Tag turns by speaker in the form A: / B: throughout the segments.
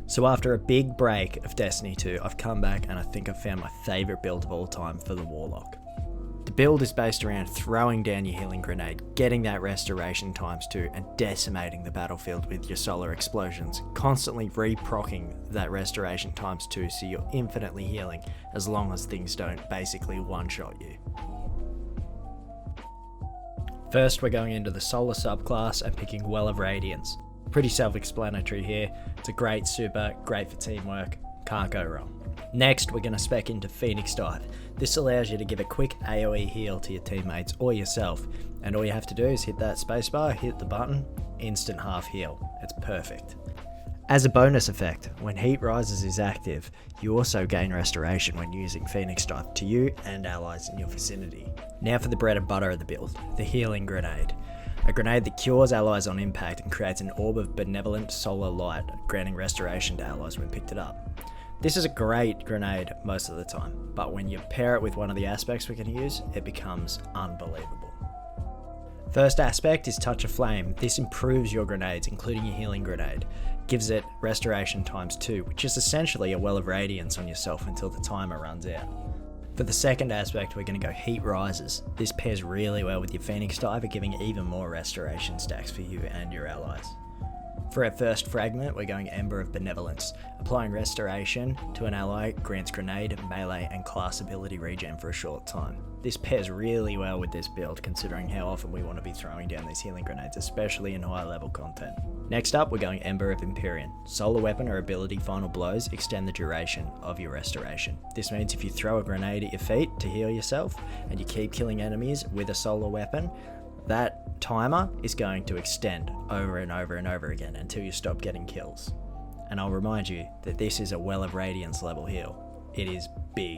A: So after a big break of Destiny 2, I've come back and I think I've found my favourite build of all time for the Warlock. The build is based around throwing down your healing grenade, getting that restoration ×2 and decimating the battlefield with your solar explosions, constantly re-proccing that restoration ×2 so you're infinitely healing as long as things don't basically one-shot you. First we're going into the Solar subclass and picking Well of Radiance. Pretty self-explanatory here, it's a great super, great for teamwork, can't go wrong. Next we're going to spec into Phoenix Dive. This allows you to give a quick AoE heal to your teammates or yourself, and all you have to do is hit that spacebar, hit the button, instant half heal. It's perfect. As a bonus effect, when Heat Rises is active, you also gain restoration when using Phoenix Dive to you and allies in your vicinity. Now for the bread and butter of the build, the Healing Grenade. A grenade that cures allies on impact and creates an orb of benevolent solar light, granting restoration to allies when picked it up. This is a great grenade most of the time, but when you pair it with one of the aspects we can use, it becomes unbelievable. First aspect is Touch of Flame. This improves your grenades, including your healing grenade. Gives it restoration ×2, which is essentially a Well of Radiance on yourself until the timer runs out. For the second aspect, we're going to go Heat Rises. This pairs really well with your Phoenix Diver, giving even more restoration stacks for you and your allies. For our first fragment, we're going Ember of Benevolence. Applying restoration to an ally grants grenade, melee and class ability regen for a short time. This pairs really well with this build, considering how often we want to be throwing down these healing grenades, especially in higher level content. Next up, we're going Ember of Empyrean. Solar weapon or ability final blows extend the duration of your restoration. This means if you throw a grenade at your feet to heal yourself, and you keep killing enemies with a solar weapon, that timer is going to extend over and over and over again until you stop getting kills. And I'll remind you that this is a Well of Radiance level heal. It is big.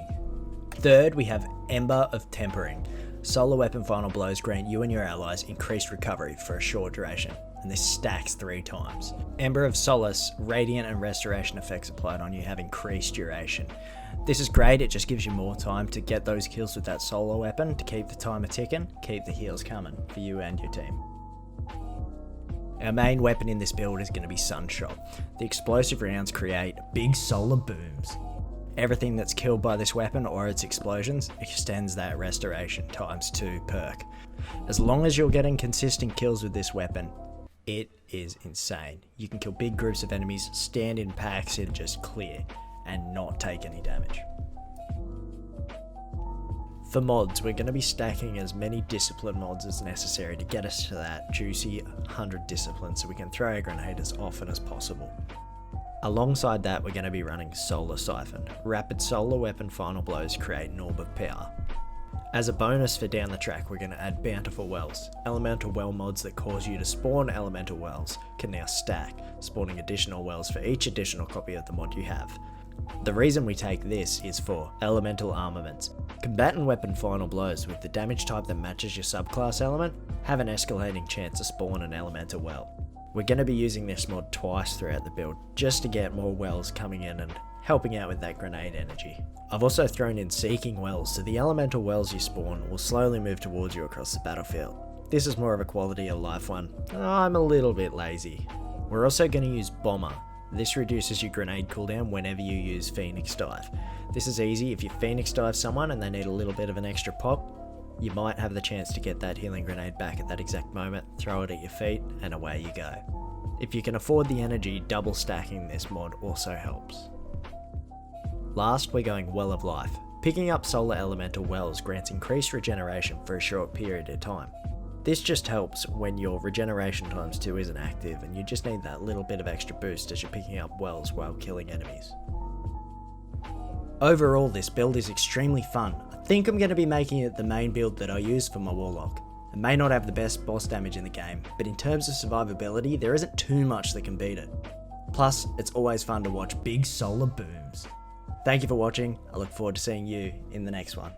A: Third, we have Ember of Tempering. Solar weapon final blows grant you and your allies increased recovery for a short duration, and this stacks 3 times. Ember of Solace, radiant and restoration effects applied on you have increased duration. This is great, it just gives you more time to get those kills with that solar weapon to keep the timer ticking, keep the heals coming for you and your team. Our main weapon in this build is going to be Sunshot. The explosive rounds create big solar booms. Everything that's killed by this weapon or its explosions extends that restoration ×2 perk. As long as you're getting consistent kills with this weapon, it is insane. You can kill big groups of enemies, stand in packs and just clear, and not take any damage. For mods, we're going to be stacking as many discipline mods as necessary to get us to that juicy 100 discipline so we can throw a grenade as often as possible. Alongside that, we're going to be running Solar Siphon. Rapid solar weapon final blows create an orb of power. As a bonus for down the track, we're going to add Bountiful Wells. Elemental well mods that cause you to spawn elemental wells can now stack, spawning additional wells for each additional copy of the mod you have. The reason we take this is for elemental armaments. Combatant weapon final blows with the damage type that matches your subclass element have an escalating chance to spawn an elemental well. We're going to be using this mod twice throughout the build just to get more wells coming in and helping out with that grenade energy. I've also thrown in Seeking Wells, so the elemental wells you spawn will slowly move towards you across the battlefield. This is more of a quality of life one. I'm a little bit lazy. We're also going to use Bomber. This reduces your grenade cooldown whenever you use Phoenix Dive. This is easy. If you Phoenix Dive someone and they need a little bit of an extra pop, you might have the chance to get that healing grenade back at that exact moment, throw it at your feet, and away you go. If you can afford the energy, double stacking this mod also helps. Last, we're going Well of Life. Picking up solar elemental wells grants increased regeneration for a short period of time. This just helps when your regeneration ×2 isn't active and you just need that little bit of extra boost as you're picking up wells while killing enemies. Overall, this build is extremely fun. I think I'm going to be making it the main build that I use for my Warlock. It may not have the best boss damage in the game, but in terms of survivability, there isn't too much that can beat it. Plus, it's always fun to watch big solar booms. Thank you for watching. I look forward to seeing you in the next one.